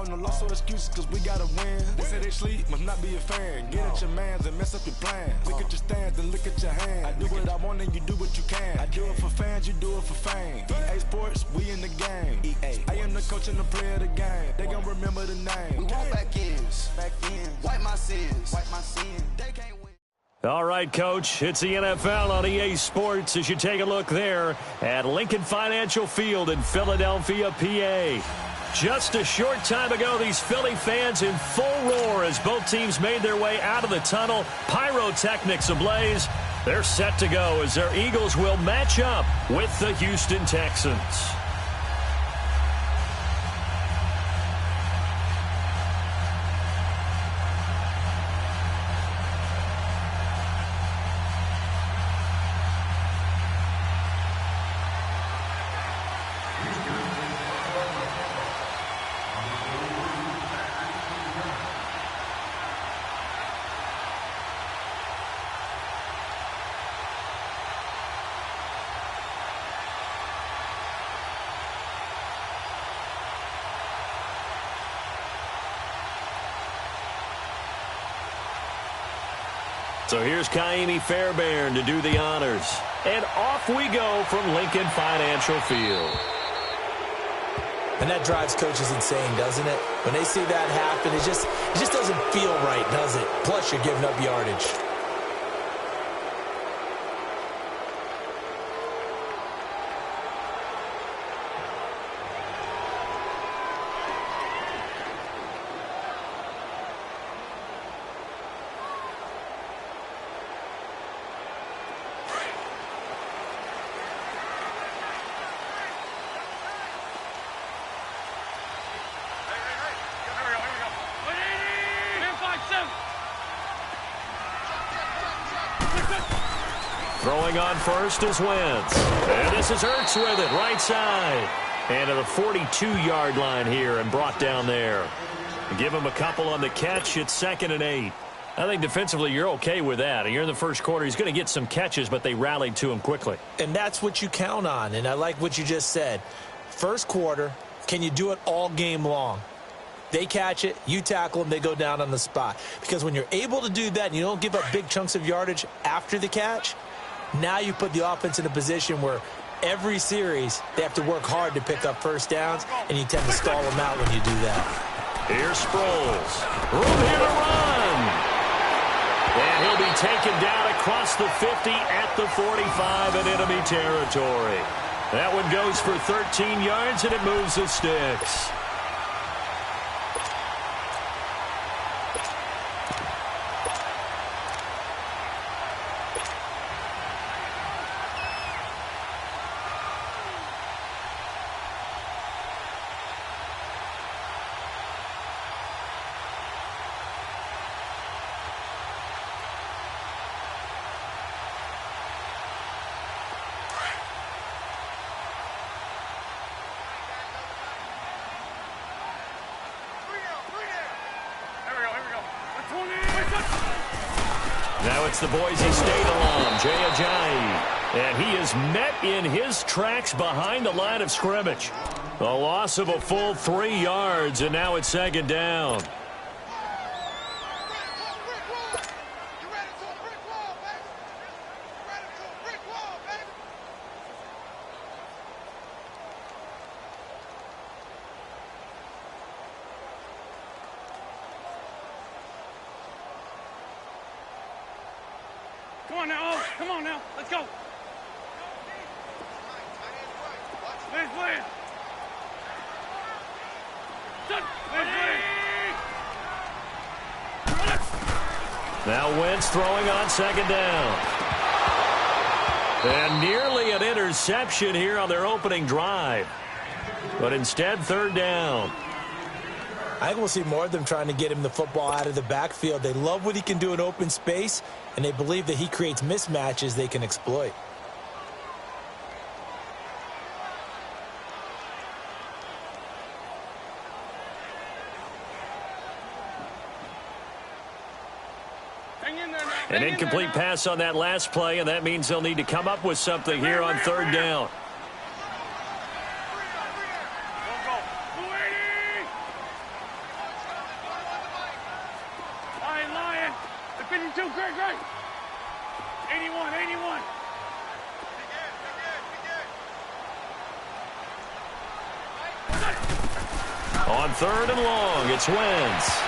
no loss or excuses, cause we gotta win. They say they sleep, must not be a fan. Get at your mans and mess up your plans. Look at your stands and look at your hands. I do what I want and you do what you can. I do it for fans, you do it for fame. EA Sports, we in the game. EA. I am the coach and the player of the game. They gon' remember the name. We want back ends. Wipe my sins. They can't win. All right, Coach, it's the NFL on EA Sports as you take a look there at Lincoln Financial Field in Philadelphia, PA. Just a short time ago, these Philly fans in full roar as both teams made their way out of the tunnel. Pyrotechnics ablaze. They're set to go as their Eagles will match up with the Houston Texans. So here's Kaimi Fairbairn to do the honors. And off we go from Lincoln Financial Field. And that drives coaches insane, doesn't it? When they see that happen, it just doesn't feel right, does it? Plus, you're giving up yardage. Throwing on first is Wentz. And this is Ertz with it, right side. And to the 42-yard line here and brought down there. Give him a couple on the catch. It's 2nd and 8. I think defensively you're okay with that. You're in the first quarter. He's going to get some catches, but they rallied to him quickly. And that's what you count on, and I like what you just said. First quarter, can you do it all game long? They catch it, you tackle them, they go down on the spot. Because when you're able to do that and you don't give up big chunks of yardage after the catch, now you put the offense in a position where every series they have to work hard to pick up first downs, and you tend to stall them out when you do that. Here's Sproles. Room here to run. And he'll be taken down across the 50 at the 45 in enemy territory. That one goes for 13 yards, and it moves the sticks. Now it's the Boise State alum, Jay Ajayi. And he is met in his tracks behind the line of scrimmage. A loss of a full 3 yards, and now it's 2nd down. Come on now. Let's go. Please. Now Wentz throwing on 2nd down. And nearly an interception here on their opening drive. But instead, 3rd down. I think we'll see more of them trying to get him the football out of the backfield. They love what he can do in open space, and they believe that he creates mismatches they can exploit. An incomplete pass on that last play, and that means they'll need to come up with something here on 3rd down. 42, great. 81, 81. On 3rd and long, it's Wentz.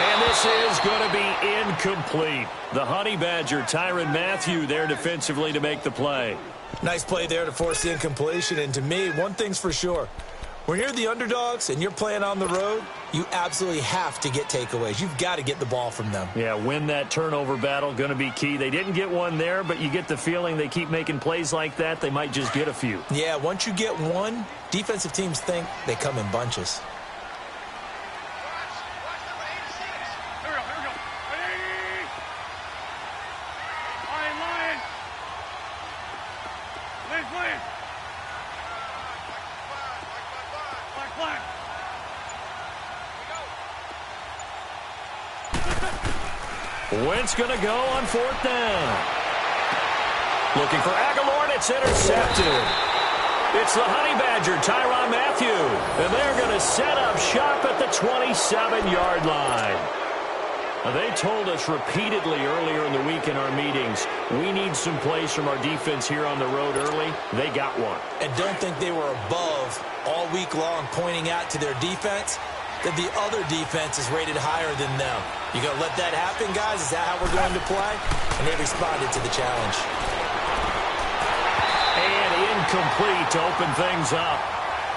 And this is going to be incomplete. The Honey Badger, Tyrann Mathieu, there defensively to make the play. Nice play there to force the incompletion. And to me, one thing's for sure. When you're the underdogs and you're playing on the road, you absolutely have to get takeaways. You've got to get the ball from them. Yeah, win that turnover battle, going to be key. They didn't get one there, but you get the feeling they keep making plays like that, they might just get a few. Yeah, once you get one, defensive teams think they come in bunches. Here we go. Ready? Lion. Lion. Black. Wentz going to go on 4th down. Looking for Aguilar, and it's intercepted. It's the Honey Badger, Tyrann Mathieu, and they're going to set up shop at the 27-yard line. Now, they told us repeatedly earlier in the week in our meetings, we need some plays from our defense here on the road early. They got one. And don't think they were above all week long pointing out to their defense that the other defense is rated higher than them. You going to let that happen, guys? Is that how we're going to play? And they responded to the challenge. And incomplete to open things up.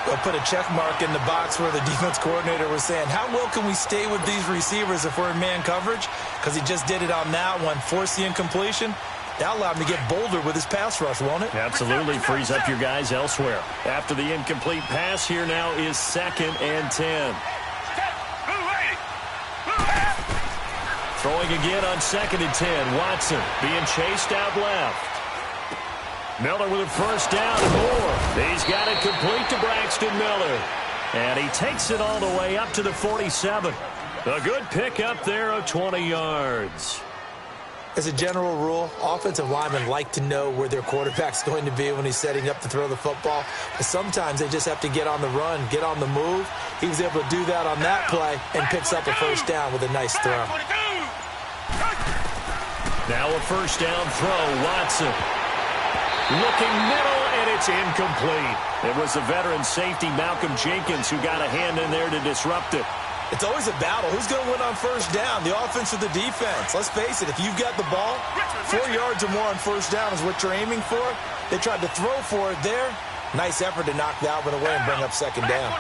They'll put a check mark in the box where the defense coordinator was saying, how well can we stay with these receivers if we're in man coverage? Because he just did it on that one, forced the incompletion. That allowed him to get bolder with his pass rush, won't it? Absolutely frees up your guys elsewhere. After the incomplete pass, here now is 2nd and 10. Throwing again on 2nd and 10. Watson being chased out left. Miller with a 1st down and more. He's got it complete to Braxton Miller. And he takes it all the way up to the 47. A good pickup there of 20 yards. As a general rule, offensive linemen like to know where their quarterback's going to be when he's setting up to throw the football. But sometimes they just have to get on the run, get on the move. He was able to do that on that play and picks up a 1st down with a nice throw. Now a 1st down throw, Watson. Looking middle, and it's incomplete. It was the veteran safety, Malcolm Jenkins, who got a hand in there to disrupt it. It's always a battle. Who's going to win on 1st down, the offense or the defense? Let's face it, if you've got the ball, 4 yards or more on 1st down is what you're aiming for. They tried to throw for it there. Nice effort to knock that one away and bring up 2nd down.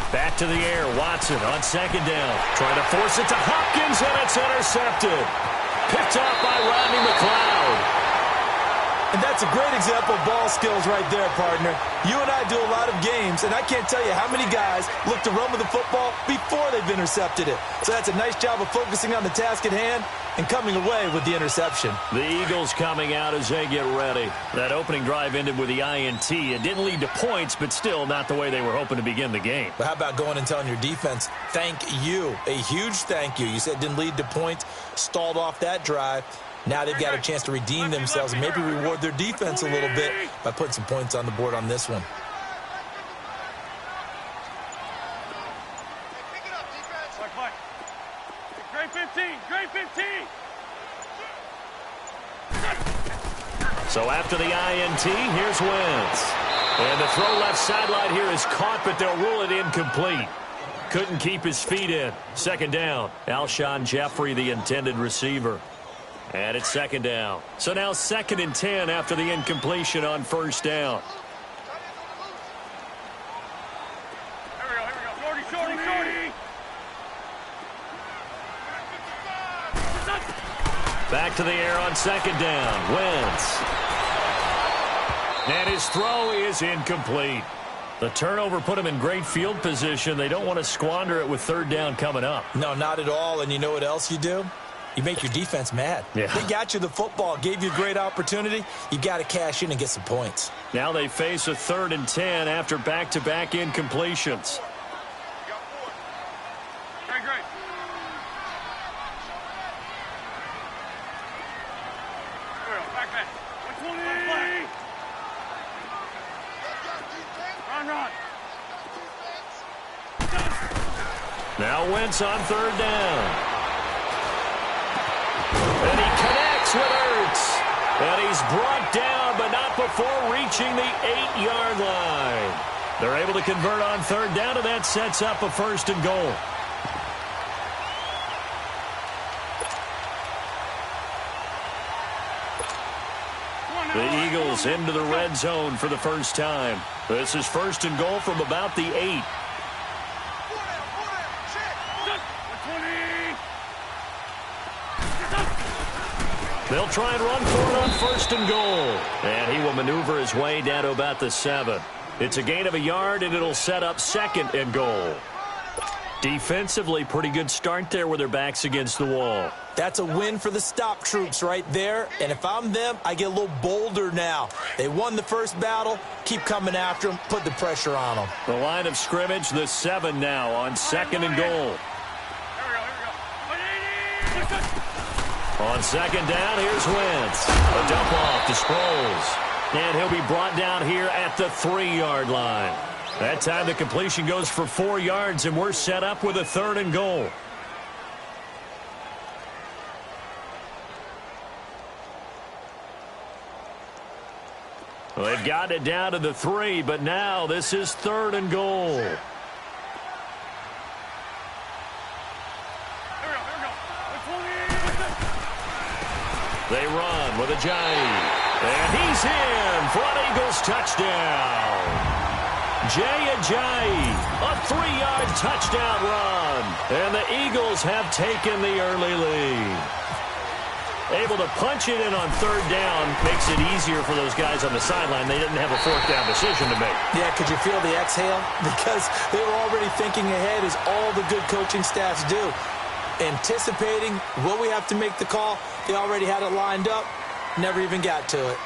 Back to the air, Watson on 2nd down. Trying to force it to Hopkins, and it's intercepted. Picked up by Rodney McLeod. And that's a great example of ball skills right there, partner. You and I do a lot of games, and I can't tell you how many guys look to run with the football before they've intercepted it. So that's a nice job of focusing on the task at hand and coming away with the interception. The Eagles coming out as they get ready. That opening drive ended with the INT. It didn't lead to points, but still not the way they were hoping to begin the game. But how about going and telling your defense, thank you, a huge thank you. You said it didn't lead to points, stalled off that drive. Now they've got a chance to redeem themselves and maybe reward their defense a little bit by putting some points on the board on this one. Great 15, great 15. So after the INT, here's Wentz. And the throw left sideline here is caught, but they'll rule it incomplete. Couldn't keep his feet in. 2nd down. Alshon Jeffrey, the intended receiver. And it's 2nd down. So now 2nd and 10 after the incompletion on 1st down. Here we go. Shorty. Back to the air on 2nd down. Wentz. And his throw is incomplete. The turnover put him in great field position. They don't want to squander it with 3rd down coming up. No, not at all. And you know what else you do? You make your defense mad. Yeah. They got you the football, gave you a great opportunity. You got to cash in and get some points. Now they face a 3rd and 10 after back-to-back incompletions. Great. Now Wentz on third down. And he connects with Ertz. And he's brought down, but not before reaching the 8-yard line. They're able to convert on third down, and that sets up a first and goal. The Eagles into the red zone for the first time. This is first and goal from about the 8. They'll try and run for it on first and goal. And he will maneuver his way down to about the 7. It's a gain of a yard, and it'll set up second and goal. Defensively, pretty good start there with their backs against the wall. That's a win for the stop troops right there. And if I'm them, I get a little bolder now. They won the first battle. Keep coming after them. Put the pressure on them. The line of scrimmage, the 7 now on second and goal. On second down, here's Wentz. A dump off to Sproles. And he'll be brought down here at the 3-yard line. That time the completion goes for 4 yards, and we're set up with a third and goal. Well, they've got it down to the 3, but now this is third and goal. They run with Ajayi. And he's in for an Eagles touchdown. Jay Ajayi, a 3-yard touchdown run. And the Eagles have taken the early lead. Able to punch it in on third down makes it easier for those guys on the sideline. They didn't have a fourth down decision to make. Yeah, could you feel the exhale? Because they were already thinking ahead, as all the good coaching staffs do. Anticipating, will we have to make the call? They already had it lined up. Never even got to it.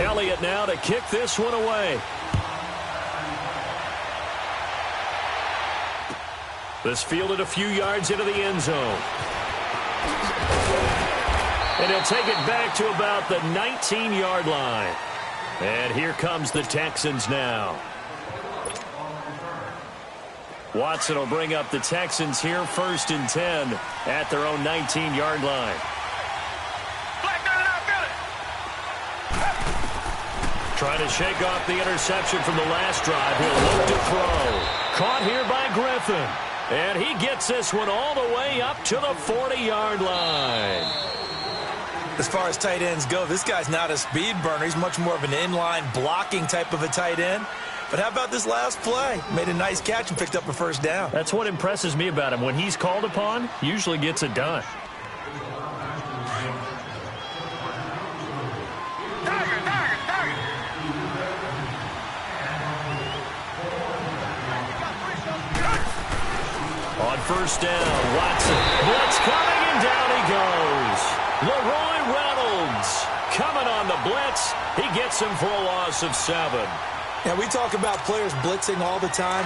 Elliott now to kick this one away. This fielded a few yards into the end zone. And he'll take it back to about the 19-yard line. And here comes the Texans now. Watson will bring up the Texans here, 1st and 10 at their own 19-yard line. Trying to shake off the interception from the last drive. He'll look to throw. Caught here by Griffin. And he gets this one all the way up to the 40-yard line. As far as tight ends go, this guy's not a speed burner. He's much more of an inline blocking type of a tight end. But how about this last play? Made a nice catch and picked up a first down. That's what impresses me about him. When he's called upon, usually gets it done. On first down, Watson. Blitz coming, and down he goes. Leroy Reynolds coming on the blitz. He gets him for a loss of 7. Yeah, we talk about players blitzing all the time.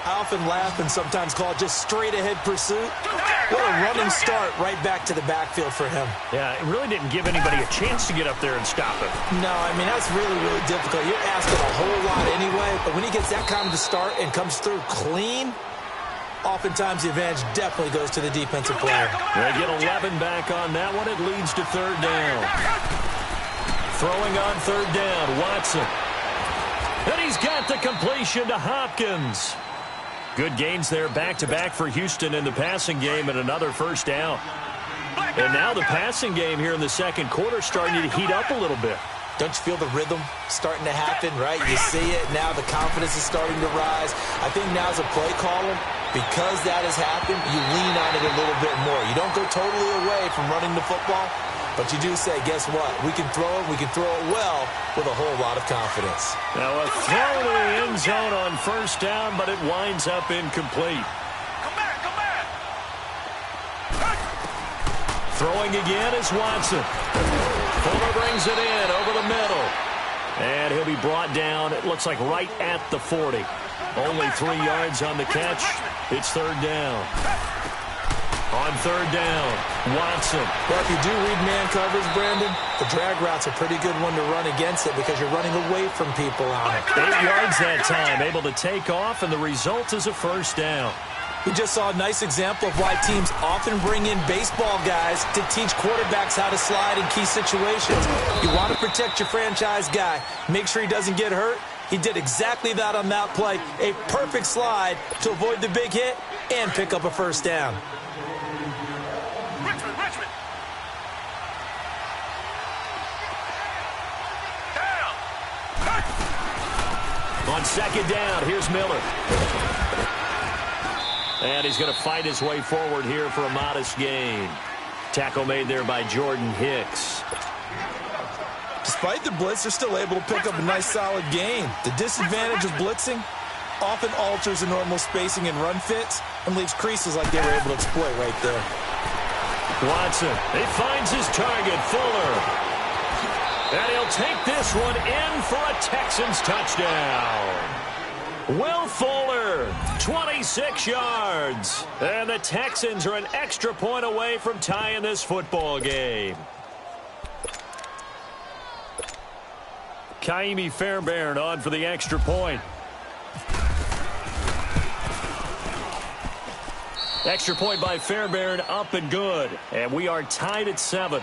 I often laugh and sometimes call it just straight-ahead pursuit. What a running start right back to the backfield for him. Yeah, it really didn't give anybody a chance to get up there and stop him. No, I mean, that's really, really difficult. You're asking a whole lot anyway, but when he gets that kind of a start and comes through clean, oftentimes the advantage definitely goes to the defensive player. They get 11 back on that one. It leads to third down. Throwing on third down, Watson. And he's got the completion to Hopkins. Good gains there back-to-back for Houston in the passing game and another first down. And now the passing game here in the second quarter starting to heat up a little bit. Don't you feel the rhythm starting to happen, right? You see it. Now the confidence is starting to rise. I think now as a play caller, because that has happened, you lean on it a little bit more. You don't go totally away from running the football, But you do say, guess what? We can throw it. We can throw it well with a whole lot of confidence. Now a throw to the end zone on first down, but it winds up incomplete. Come back, come back. Throwing again is Watson. Fuller brings it in over the middle. And he'll be brought down, it looks like right at the 40. Only 3 yards on the catch. It's third down. On third down, Watson. Well, if you do read man coverage, Brandon, the drag route's a pretty good one to run against it because you're running away from people on it. 8 yards that time, able to take off, and the result is a first down. We just saw a nice example of why teams often bring in baseball guys to teach quarterbacks how to slide in key situations. You want to protect your franchise guy. Make sure he doesn't get hurt. He did exactly that on that play. A perfect slide to avoid the big hit and pick up a first down. Richmond. Down. On second down, here's Miller. And he's going to fight his way forward here for a modest gain. Tackle made there by Jordan Hicks. Despite the blitz, they're still able to pick up a nice solid gain. The disadvantage of blitzing often alters the normal spacing and run fits and leaves creases like they were able to exploit right there. Watson, he finds his target, Fuller. And he'll take this one in for a Texans touchdown. Will Fuller, 26 yards. And the Texans are an extra point away from tying this football game. Kaimi Fairbairn on for the extra point. Extra point by Fairbairn, up and good. And we are tied at 7.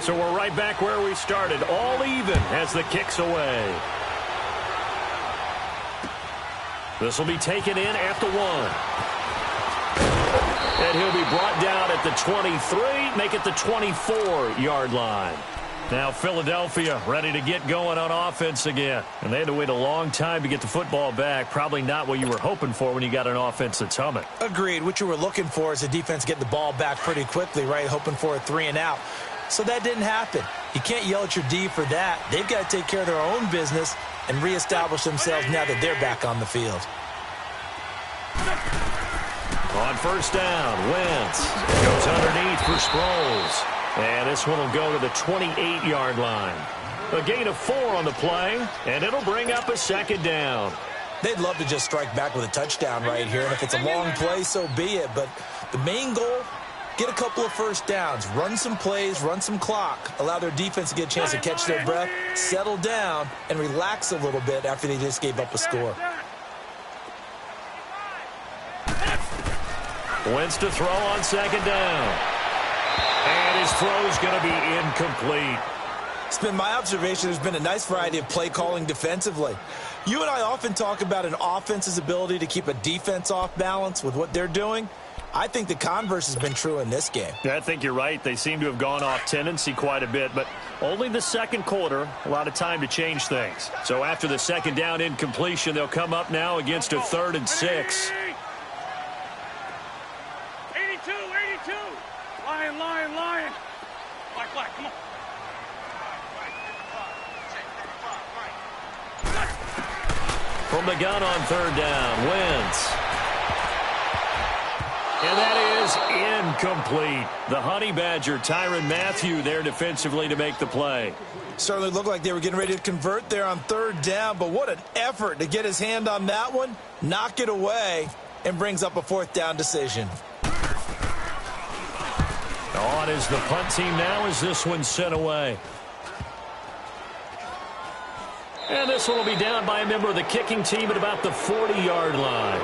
So we're right back where we started, all even as the kick's away. This will be taken in at the 1. And he'll be brought down at the 23, make it the 24-yard line. Now Philadelphia ready to get going on offense again. And they had to wait a long time to get the football back. Probably not what you were hoping for when you got an offense that's humming. Agreed. What you were looking for is the defense getting the ball back pretty quickly, right? Hoping for a 3 and out. So that didn't happen. You can't yell at your D for that. They've got to take care of their own business and reestablish themselves now that they're back on the field. On first down, Wentz goes underneath for Sproles. And this one will go to the 28-yard line. A gain of 4 on the play, and it'll bring up a second down. They'd love to just strike back with a touchdown right here, and if it's a long play, so be it. But the main goal, get a couple of first downs, run some plays, run some clock, allow their defense to get a chance to catch their breath, settle down, and relax a little bit after they just gave up a score. Wentz to throw on second down. And his throw is going to be incomplete. It's been my observation there's been a nice variety of play calling defensively. You and I often talk about an offense's ability to keep a defense off balance with what they're doing. I think the converse has been true in this game. I think you're right. They seem to have gone off tendency quite a bit, but only the second quarter, a lot of time to change things. So after the second down incompletion, they'll come up now against a 3rd and 6. 82. Lion. Black, come on. From the gun on third down, Wentz. And that is incomplete. The Honey Badger, Tyrann Mathieu, there defensively to make the play. Certainly looked like they were getting ready to convert there on third down, but what an effort to get his hand on that one, knock it away, and brings up a 4th down decision. On is the punt team now as this one's sent away. And this one will be down by a member of the kicking team at about the 40-yard line.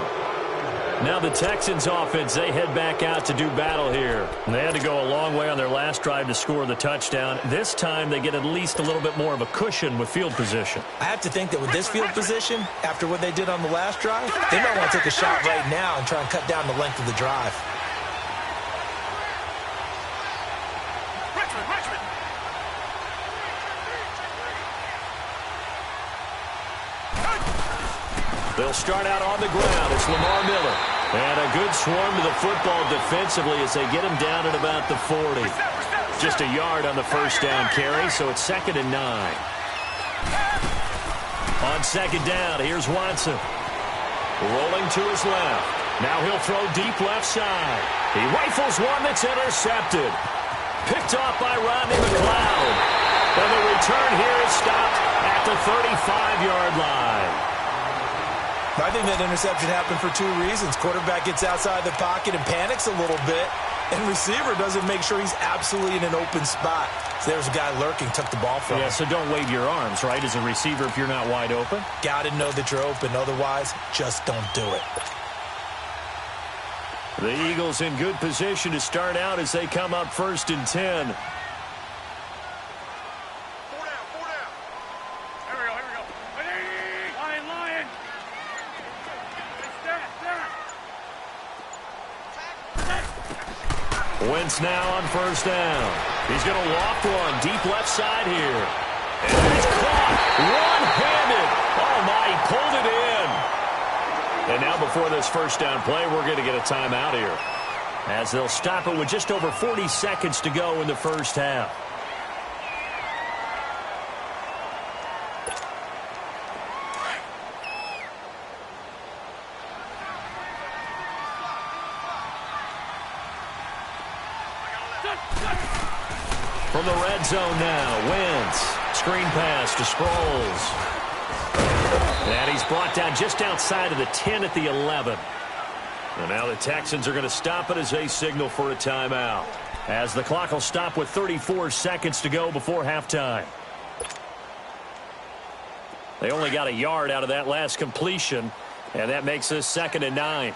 Now the Texans offense, they head back out to do battle here. And they had to go a long way on their last drive to score the touchdown. This time they get at least a little bit more of a cushion with field position. I have to think that with this field position, after what they did on the last drive, they might want to take a shot right now and try and cut down the length of the drive. Richmond. They'll start out on the ground. It's Lamar Miller. And a good swarm to the football defensively as they get him down at about the 40. Just a yard on the first down carry, so it's 2nd and 9. On 2nd down, here's Watson. Rolling to his left. Now he'll throw deep left side. He rifles one that's intercepted. Picked off by Rodney McLeod. And the return here is stopped at the 35-yard line. I think that interception happened for 2 reasons. Quarterback gets outside the pocket and panics a little bit, and receiver doesn't make sure he's absolutely in an open spot. So there's a guy lurking, took the ball from him. Yeah, so don't wave your arms, right, as a receiver if you're not wide open? Got to know that you're open. Otherwise, just don't do it. The Eagles in good position to start out as they come up 1st and 10. Wentz now on 1st down. He's going to loft one deep left side here. And it's caught one-handed. Oh, my, he pulled it in. And now before this 1st down play, we're going to get a timeout here, as they'll stop it with just over 40 seconds to go in the first half. From the red zone now, Wentz. Screen pass to Sproles. And he's brought down just outside of the 10 at the 11. And now the Texans are going to stop it as they signal for a timeout, as the clock will stop with 34 seconds to go before halftime. They only got a yard out of that last completion, and that makes this 2nd and 9.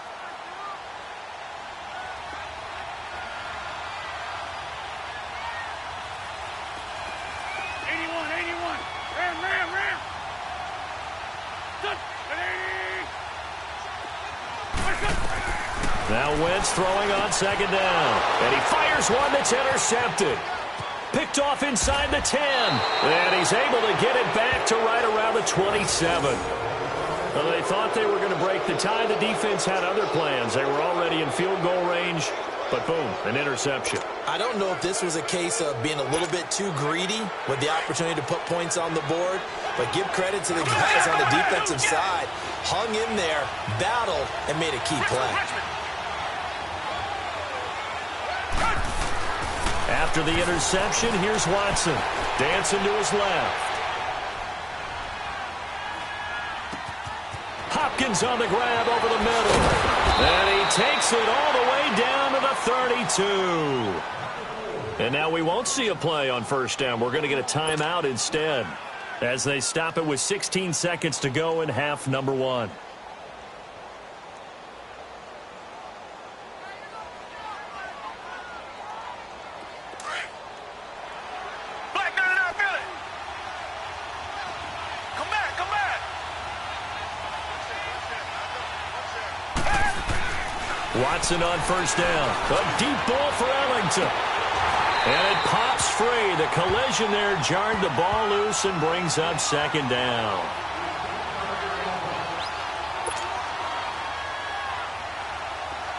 Now Wentz throwing on 2nd down. And he fires one that's intercepted. Picked off inside the 10. And he's able to get it back to right around the 27. Well, they thought they were going to break the tie. The defense had other plans. They were already in field goal range. But boom, an interception. I don't know if this was a case of being a little bit too greedy with the opportunity to put points on the board. But give credit to the guys on the defensive side. Hung in there, battled, and made a key play. After the interception, here's Watson. Dancing to his left. Hopkins on the grab over the middle. And he takes it all the way down to the 32. And now we won't see a play on 1st down. We're going to get a timeout instead, as they stop it with 16 seconds to go in half number 1. Watson on 1st down. A deep ball for Ellington. And it pops free. The collision there jarred the ball loose and brings up 2nd down.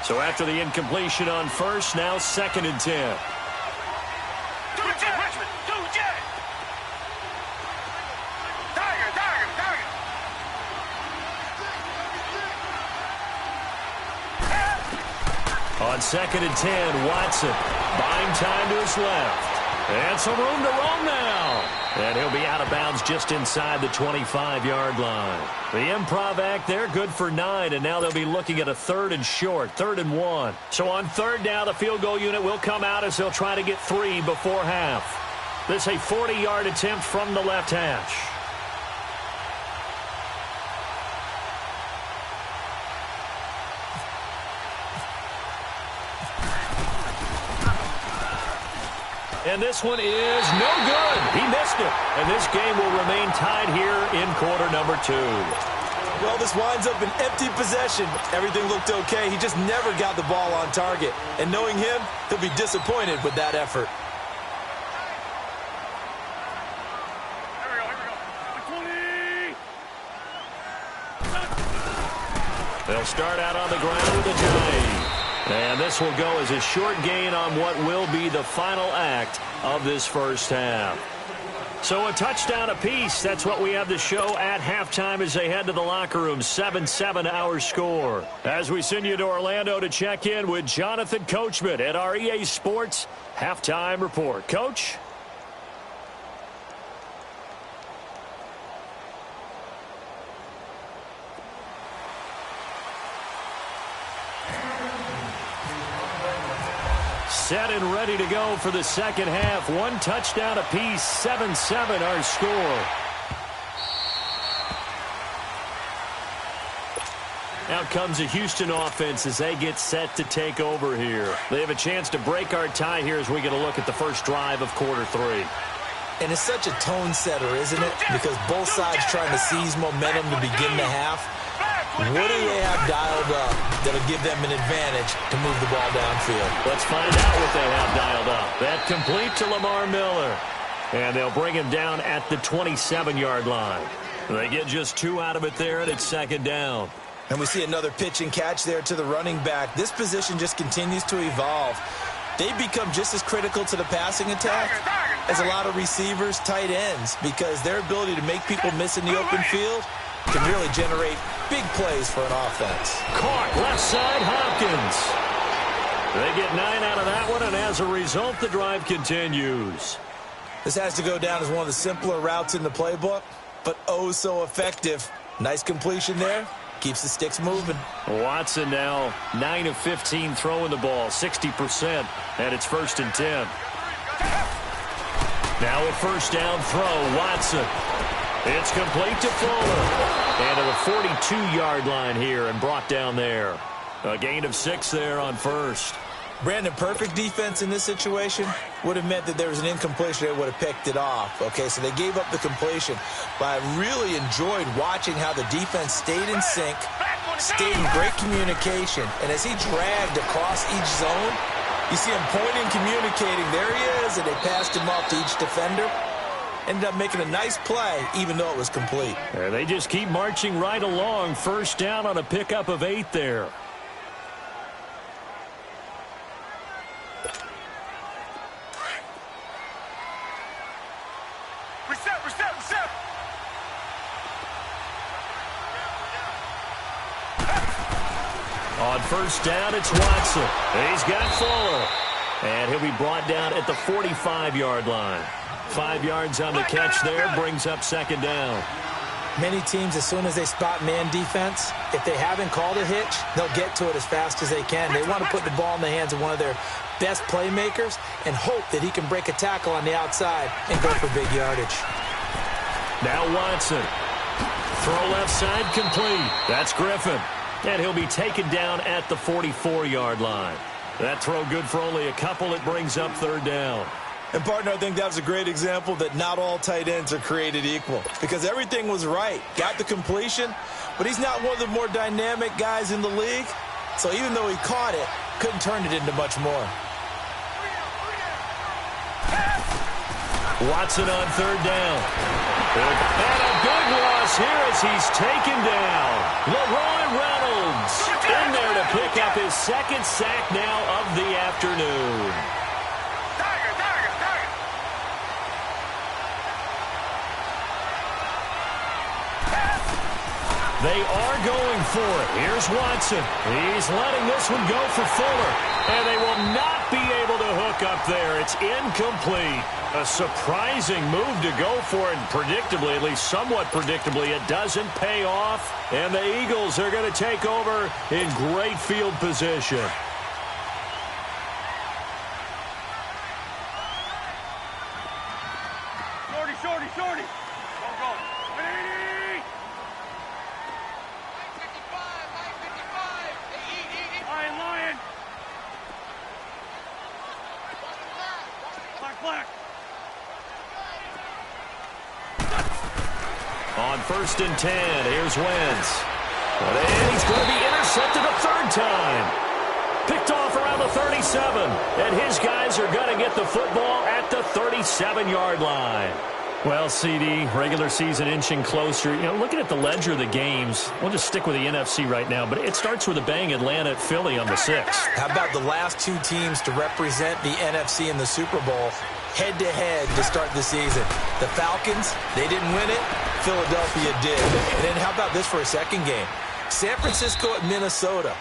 So after the incompletion on 1st, now 2nd and 10. On 2nd and 10, Watson buying time to his left. And some room to roam now. And he'll be out of bounds just inside the 25-yard line. The improv act there, good for 9, and now they'll be looking at a 3rd and short, 3rd and 1. So on 3rd down, the field goal unit will come out as they'll try to get 3 before half. This is a 40-yard attempt from the left hash. And this one is no good. He missed it. And this game will remain tied here in quarter number 2. Well, this winds up an empty possession. Everything looked okay. He just never got the ball on target. And knowing him, he'll be disappointed with that effort. They'll start out on the ground with a dive. And this will go as a short gain on what will be the final act of this first half. So a touchdown apiece. That's what we have to show at halftime as they head to the locker room. 7-7 our score. As we send you to Orlando to check in with Jonathan Coachman at our EA Sports Halftime Report. Coach? Set and ready to go for the second half. One touchdown apiece, 7-7 our score. Out comes the Houston offense as they get set to take over here. They have a chance to break our tie here as we get a look at the first drive of quarter three. And it's such a tone setter, isn't it? Because both sides trying to seize momentum to begin the half. What do they have dialed up that'll give them an advantage to move the ball downfield? Let's find out what they have dialed up. That complete to Lamar Miller. And they'll bring him down at the 27-yard line. They get just 2 out of it there, and it's second down. And we see another pitch and catch there to the running back. This position just continues to evolve. They become just as critical to the passing attack as a lot of receivers, tight ends, because their ability to make people miss in the open field can really generate big plays for an offense. Caught left side, Hopkins. They get 9 out of that one, and as a result, the drive continues. This has to go down as one of the simpler routes in the playbook, but oh so effective. Nice completion there. Keeps the sticks moving. Watson now 9 of 15 throwing the ball, 60%, and it's 1st and 10. Now a first down throw, Watson. It's complete to Fuller. And to the 42-yard line here and brought down there. A gain of 6 there on first. Brandon, perfect defense in this situation would have meant that there was an incompletion. They would have picked it off. Okay, so they gave up the completion. But I really enjoyed watching how the defense stayed in sync, stayed in great communication. And as he dragged across each zone, you see him pointing, communicating. There he is, and they passed him off to each defender. Ended up making a nice play, even though it was complete. And they just keep marching right along. First down on a pickup of 8 there. Reset. On first down, it's Watson. He's got Fuller. And he'll be brought down at the 45-yard line. 5 yards on the catch there, brings up second down. Many teams, as soon as they spot man defense, if they haven't called a hitch, they'll get to it as fast as they can. They want to put the ball in the hands of one of their best playmakers and hope that he can break a tackle on the outside and go for big yardage. Now Watson. Throw left side complete. That's Griffin. And he'll be taken down at the 44-yard line. That throw good for only a couple. It brings up third down. And, partner, I think that was a great example that not all tight ends are created equal because everything was right. Got the completion, but he's not one of the more dynamic guys in the league. So even though he caught it, couldn't turn it into much more. Watson on third down. And a big loss here as he's taken down. LeRoy Reynolds in there to pick up his second sack now of the afternoon. They are going for it. Here's Watson. He's letting this one go for Fuller. And they will not be able to hook up there. It's incomplete. A surprising move to go for it. And predictably, at least somewhat predictably, it doesn't pay off. And the Eagles are going to take over in great field position. Shorty. Go. Lion. Black. On 1st and 10, here's Wentz. And he's going to be intercepted a third time. Picked off around the 37. And his guys are going to get the football at the 37-yard line. Well, CD, regular season inching closer. You know, looking at the ledger of the games, we'll just stick with the NFC right now, but it starts with a bang, Atlanta at Philly on the 6th. How about the last two teams to represent the NFC in the Super Bowl head-to-head to start the season? The Falcons, they didn't win it. Philadelphia did. And then how about this for a second game? San Francisco at Minnesota.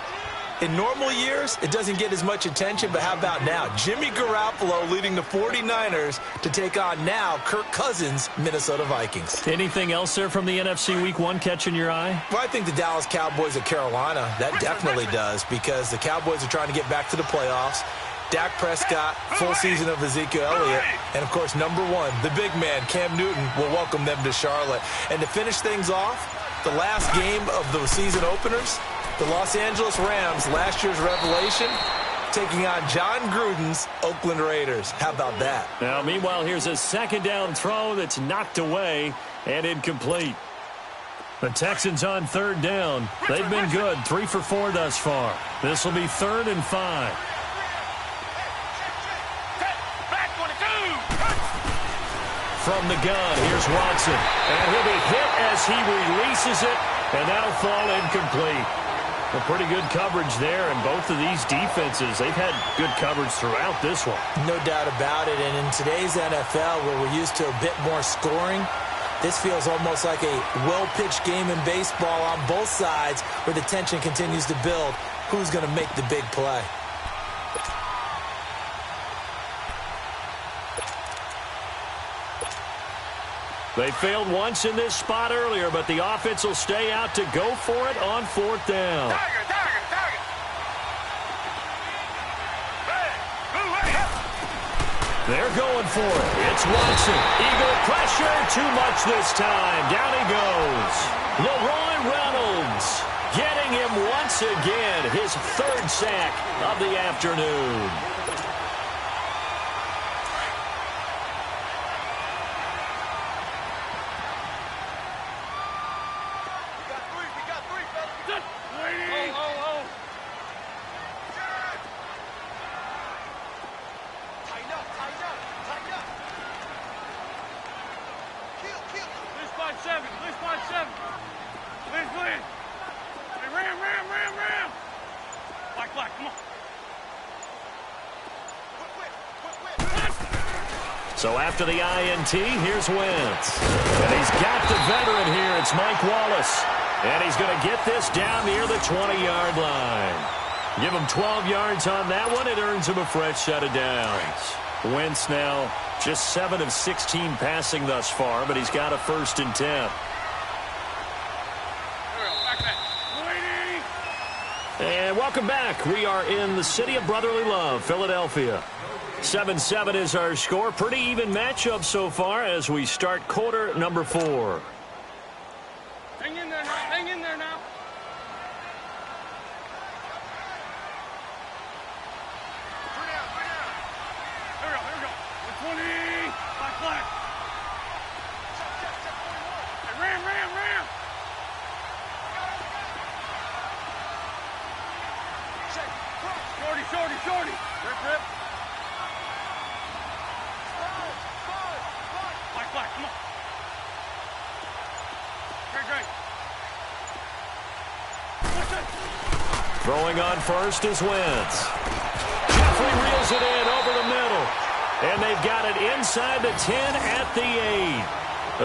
In normal years, it doesn't get as much attention, but how about now? Jimmy Garoppolo leading the 49ers to take on now Kirk Cousins' Minnesota Vikings. Anything else there from the NFC Week 1 catching your eye? Well, I think the Dallas Cowboys at Carolina, that definitely does, because the Cowboys are trying to get back to the playoffs. Dak Prescott, full season of Ezekiel Elliott, and, of course, number one, the big man, Cam Newton, will welcome them to Charlotte. And to finish things off, the last game of the season openers, the Los Angeles Rams, last year's revelation, taking on John Gruden's Oakland Raiders. How about that? Now, meanwhile, here's a second down throw that's knocked away and incomplete. The Texans on third down. They've been good, 3 for 4 thus far. This will be 3rd and 5. From the gun, here's Watson. And he'll be hit as he releases it, and that'll fall incomplete. Well, pretty good coverage there, and both of these defenses, they've had good coverage throughout this one. No doubt about it, and in today's NFL, where we're used to a bit more scoring, this feels almost like a well-pitched game in baseball on both sides, where the tension continues to build. Who's going to make the big play? They failed once in this spot earlier, but the offense will stay out to go for it on 4th down. They're going for it. It's Watson. Eagle pressure. Too much this time. Down he goes. Leroy Reynolds getting him once again. His 3rd sack of the afternoon. So after the INT, here's Wentz. And he's got the veteran here. It's Mike Wallace. And he's going to get this down near the 20-yard line. Give him 12 yards on that one. It earns him a fresh set of downs. Wentz now just 7 of 16 passing thus far, but he's got a 1st and 10. And welcome back. We are in the city of brotherly love, Philadelphia. 7-7 is our score. Pretty even matchup so far as we start quarter number 4. Hang in there now. Hang in there now. Here we go. 120. Black. Hey, ram. Shorty. Rip. Black, come on. Great. Throwing on first is Wentz. Jeffrey reels it in over the middle. And they've got it inside the 10 at the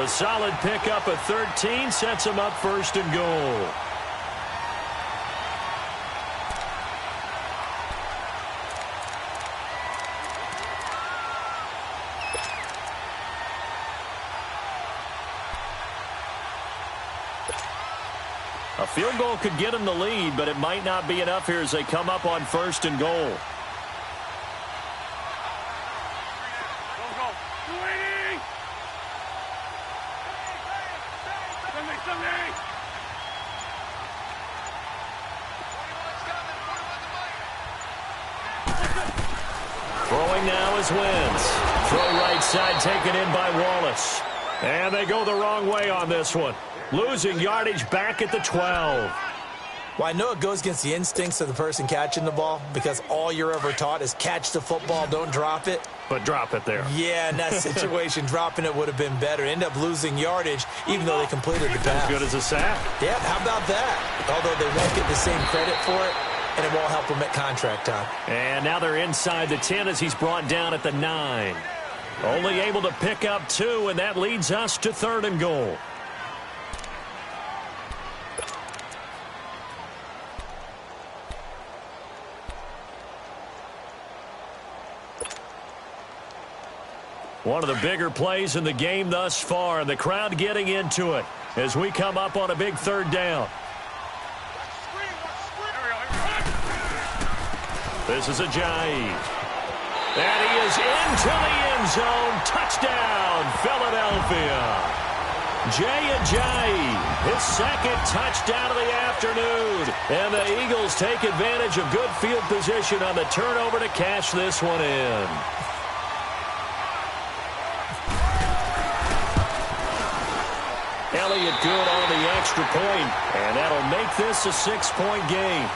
8. A solid pickup of 13 sets them up 1st and goal. A field goal could get them the lead, but it might not be enough here as they come up on 1st and goal. Go. 280. Sunday. Throwing now is Wentz. Throw right side taken in by Wallace. And they go the wrong way on this one. Losing yardage back at the 12. Well, I know it goes against the instincts of the person catching the ball because all you're ever taught is catch the football, don't drop it. but drop it there. Yeah, in that situation, dropping it would have been better. End up losing yardage, even though they completed the pass. As good as a sack. Yeah, how about that? Although they won't get the same credit for it, and it won't help them at contract time. And now they're inside the 10 as he's brought down at the 9. Only able to pick up 2, and that leads us to 3rd and goal. One of the bigger plays in the game thus far, and the crowd getting into it as we come up on a big 3rd down. This is Ajayi. And he is into the end zone. Touchdown, Philadelphia. Jay Ajayi, his 2nd touchdown of the afternoon. And the Eagles take advantage of good field position on the turnover to cash this one in. Elliott good on the extra point, and that'll make this a 6-point game.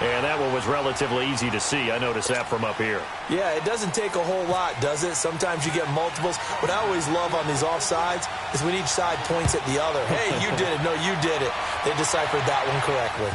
And that one was relatively easy to see. I noticed that from up here. Yeah, it doesn't take a whole lot, does it? Sometimes you get multiples. What I always love on these offsides is when each side points at the other. Hey, you did it. No, you did it. They deciphered that one correctly.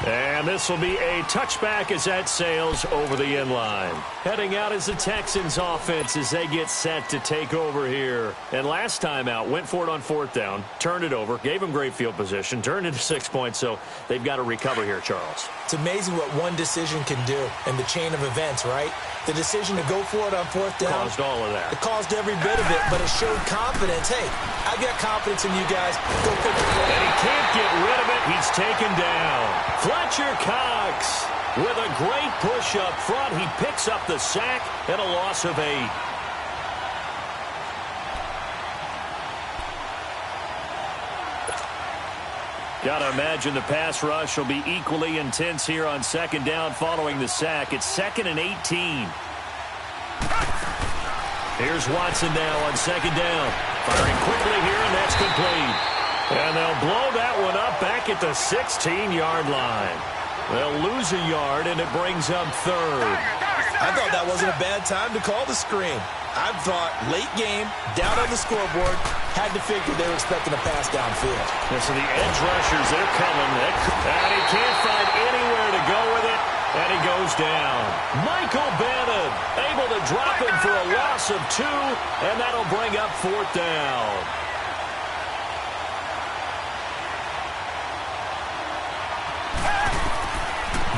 And this will be a touchback as that sails over the end line. Heading out is the Texans offense as they get set to take over here. And last time out, went for it on 4th down, turned it over, gave them great field position, turned into 6 points, so they've got to recover here, Charles. It's amazing what one decision can do in the chain of events, right? The decision to go for it on 4th down. Caused all of that. It caused every bit of it, but it showed confidence. Hey, I've got confidence in you guys. Go pick it up. And he can't get rid of it. He's taken down. Fletcher Cox with a great push up front. He picks up the sack and a loss of 8. Gotta imagine the pass rush will be equally intense here on 2nd down following the sack. It's 2nd and 18. Here's Watson now on 2nd down. Firing quickly here, and that's complete. And they'll blow that one up back at the 16-yard line. They'll lose a yard, and it brings up 3rd. I thought that wasn't a bad time to call the screen. I thought late game, down on the scoreboard, had to figure they were expecting a pass downfield. Yeah, so the edge rushers, they're coming. And he can't find anywhere to go with it, and he goes down. Michael Bannon able to drop him for a loss of 2, and that'll bring up 4th down.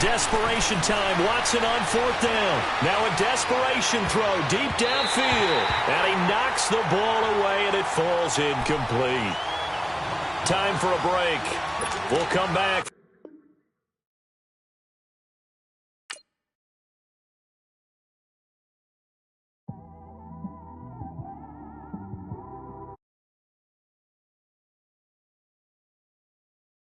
Desperation time. Watson on 4th down. Now a desperation throw deep downfield. And he knocks the ball away, and it falls incomplete. Time for a break. We'll come back.